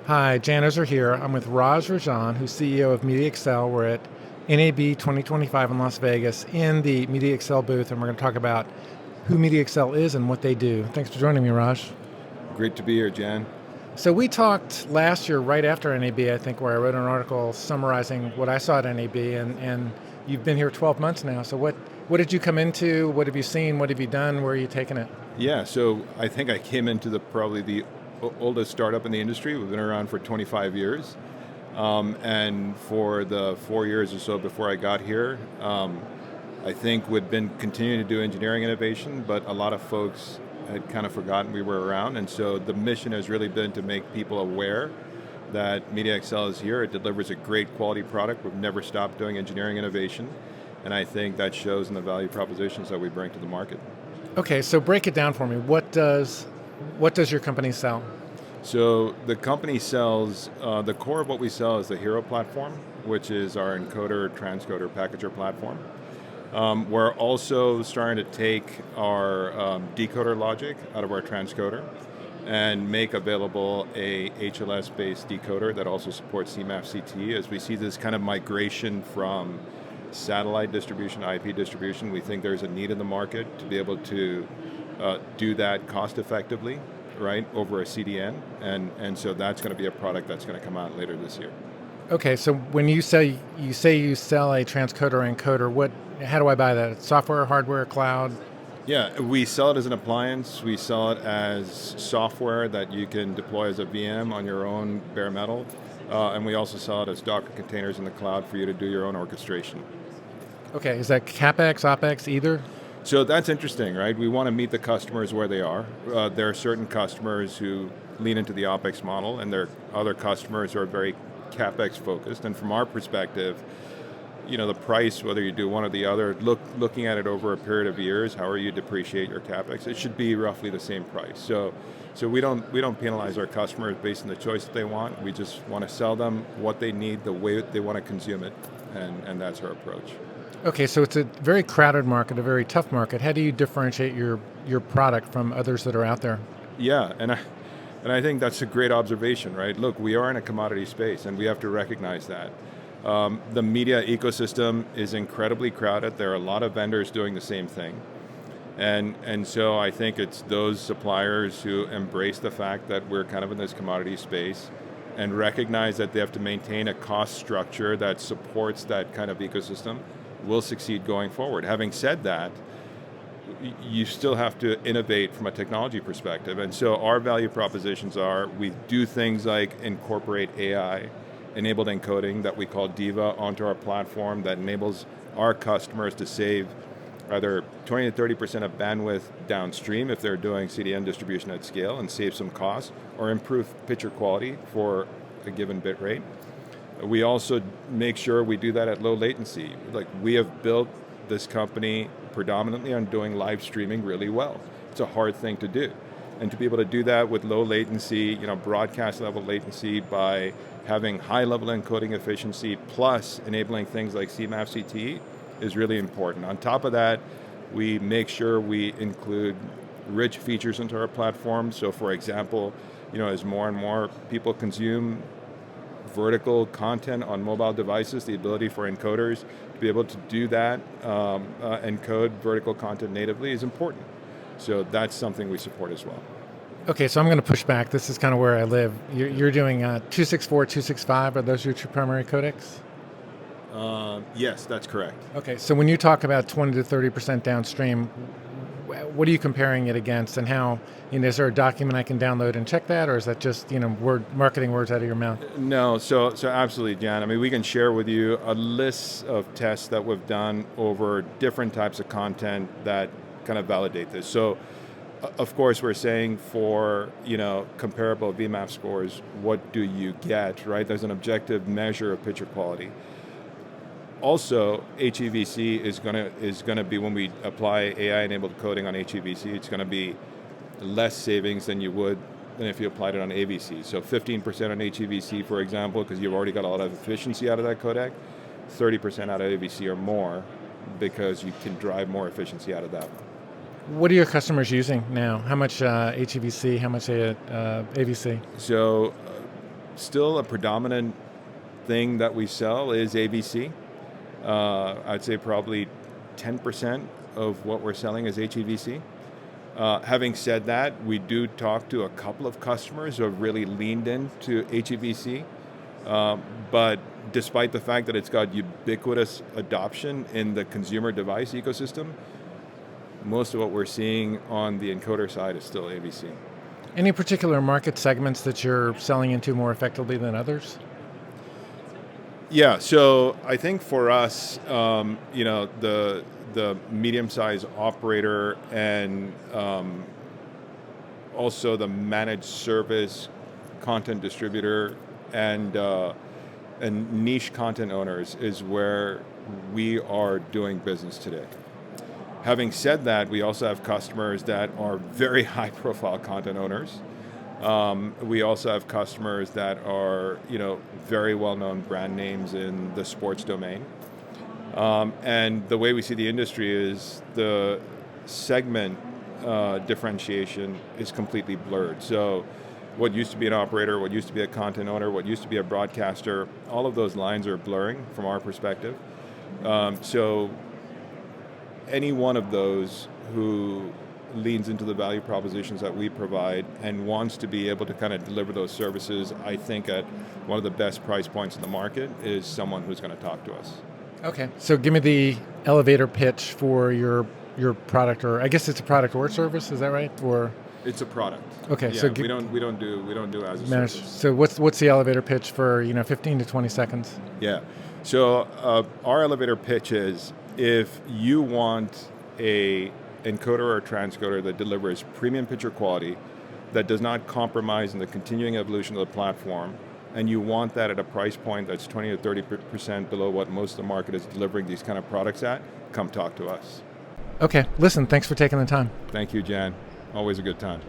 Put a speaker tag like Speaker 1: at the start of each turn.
Speaker 1: Hi, Jan Ozer here. I'm with Rajan, who's CEO of MediaXcel. We're at NAB 2025 in Las Vegas in the MediaXcel booth, and we're going to talk about who MediaXcel is and what they do. Thanks for joining me, Raj.
Speaker 2: Great to be here, Jan.
Speaker 1: So we talked last year right after NAB, I think, where I wrote an article summarizing what I saw at NAB, and you've been here 12 months now. So what did you come into? What have you seen? What have you done? Where are you taking it?
Speaker 2: Yeah, so I think I came into probably the oldest startup in the industry. We've been around for 25 years. And for the 4 years or so before I got here, I think we'd been continuing to do engineering innovation, but a lot of folks had kind of forgotten we were around. And so the mission has really been to make people aware that MediaXcel is here. It delivers a great quality product. We've never stopped doing engineering innovation. And I think that shows in the value propositions that we bring to the market.
Speaker 1: Okay, so break it down for me. What does your company sell?
Speaker 2: So the company sells, the core of what we sell is the Hero platform, which is our encoder, transcoder, packager platform. We're also starting to take our decoder logic out of our transcoder and make available a HLS-based decoder that also supports CMAP-CT. As we see this kind of migration from satellite distribution, IP distribution, we think there's a need in the market to be able to do that cost effectively, right, over a CDN, and so that's going to be a product that's going to come out later this year.
Speaker 1: Okay, so when you say you sell a transcoder or encoder, how do I buy that? Software, hardware, cloud?
Speaker 2: Yeah, we sell it as an appliance. We sell it as software that you can deploy as a VM on your own bare metal, and we also sell it as Docker containers in the cloud for you to do your own orchestration.
Speaker 1: Okay, is that CapEx, OpEx, either?
Speaker 2: So that's interesting, right? We want to meet the customers where they are. There are certain customers who lean into the OpEx model, and there are other customers who are very CapEx focused. And from our perspective, the price, whether you do one or the other, looking at it over a period of years, however you depreciate your CapEx, it should be roughly the same price. So we don't penalize our customers based on the choice that they want. We just want to sell them what they need, the way they want to consume it, and that's our approach.
Speaker 1: Okay, so it's a very crowded market, a very tough market. How do you differentiate your product from others that are out there?
Speaker 2: Yeah, and I think that's a great observation, right? Look, we are in a commodity space, and we have to recognize that. The media ecosystem is incredibly crowded. There are a lot of vendors doing the same thing. And so I think it's those suppliers who embrace the fact that we're kind of in this commodity space and recognize that they have to maintain a cost structure that supports that kind of ecosystem will succeed going forward. Having said that, you still have to innovate from a technology perspective. And so our value propositions are, we do things like incorporate AI-enabled encoding that we call Diva onto our platform that enables our customers to save either 20 to 30% of bandwidth downstream if they're doing CDN distribution at scale and save some costs, or improve picture quality for a given bit rate. We also make sure we do that at low latency. Like, we have built this company predominantly on doing live streaming really well. It's a hard thing to do. And to be able to do that with low latency, broadcast level latency, by having high level encoding efficiency plus enabling things like CMAP-CT is really important. On top of that, we make sure we include rich features into our platform. So for example, as more and more people consume vertical content on mobile devices, the ability for encoders to be able to do that, encode vertical content natively, is important. So that's something we support as well.
Speaker 1: Okay, so I'm going to push back. This is kind of where I live. You're doing 264, 265. Are those your two primary codecs?
Speaker 2: Yes, that's correct.
Speaker 1: Okay, so when you talk about 20 to 30% downstream, what are you comparing it against, and how? Is there a document I can download and check that, or is that just marketing words out of your mouth?
Speaker 2: No, so absolutely, Jan. I mean, we can share with you a list of tests that we've done over different types of content that kind of validate this. So, of course, we're saying for comparable VMAP scores, what do you get, right? There's an objective measure of picture quality. Also, HEVC is going to be, when we apply AI-enabled coding on HEVC, it's going to be less savings than if you applied it on AVC. So 15% on HEVC, for example, because you've already got a lot of efficiency out of that codec, 30% out of AVC or more, because you can drive more efficiency out of that.
Speaker 1: What are your customers using now? How much HEVC, how much AVC?
Speaker 2: So still a predominant thing that we sell is AVC. I'd say probably 10% of what we're selling is HEVC. Having said that, we do talk to a couple of customers who have really leaned into HEVC, but despite the fact that it's got ubiquitous adoption in the consumer device ecosystem, most of what we're seeing on the encoder side is still AVC.
Speaker 1: Any particular market segments that you're selling into more effectively than others?
Speaker 2: Yeah, so I think for us, the medium-sized operator and also the managed service content distributor and niche content owners is where we are doing business today. Having said that, we also have customers that are very high-profile content owners. We also have customers that are, very well-known brand names in the sports domain. And the way we see the industry is the segment differentiation is completely blurred. So what used to be an operator, what used to be a content owner, what used to be a broadcaster, all of those lines are blurring from our perspective. So any one of those who leans into the value propositions that we provide and wants to be able to kind of deliver those services, I think at one of the best price points in the market is someone who's going to talk to us.
Speaker 1: Okay, so give me the elevator pitch for your product, or I guess it's a product or service. Is that right? Or
Speaker 2: it's a product.
Speaker 1: Okay,
Speaker 2: yeah,
Speaker 1: so
Speaker 2: we don't do as a
Speaker 1: manage,
Speaker 2: service.
Speaker 1: So what's the elevator pitch for 15 to 20 seconds?
Speaker 2: Yeah, so our elevator pitch is if you want a encoder or transcoder that delivers premium picture quality, that does not compromise in the continuing evolution of the platform, and you want that at a price point that's 20 to 30% below what most of the market is delivering these kind of products at, come talk to us.
Speaker 1: Okay, listen, thanks for taking the time.
Speaker 2: Thank you, Jan. Always a good time.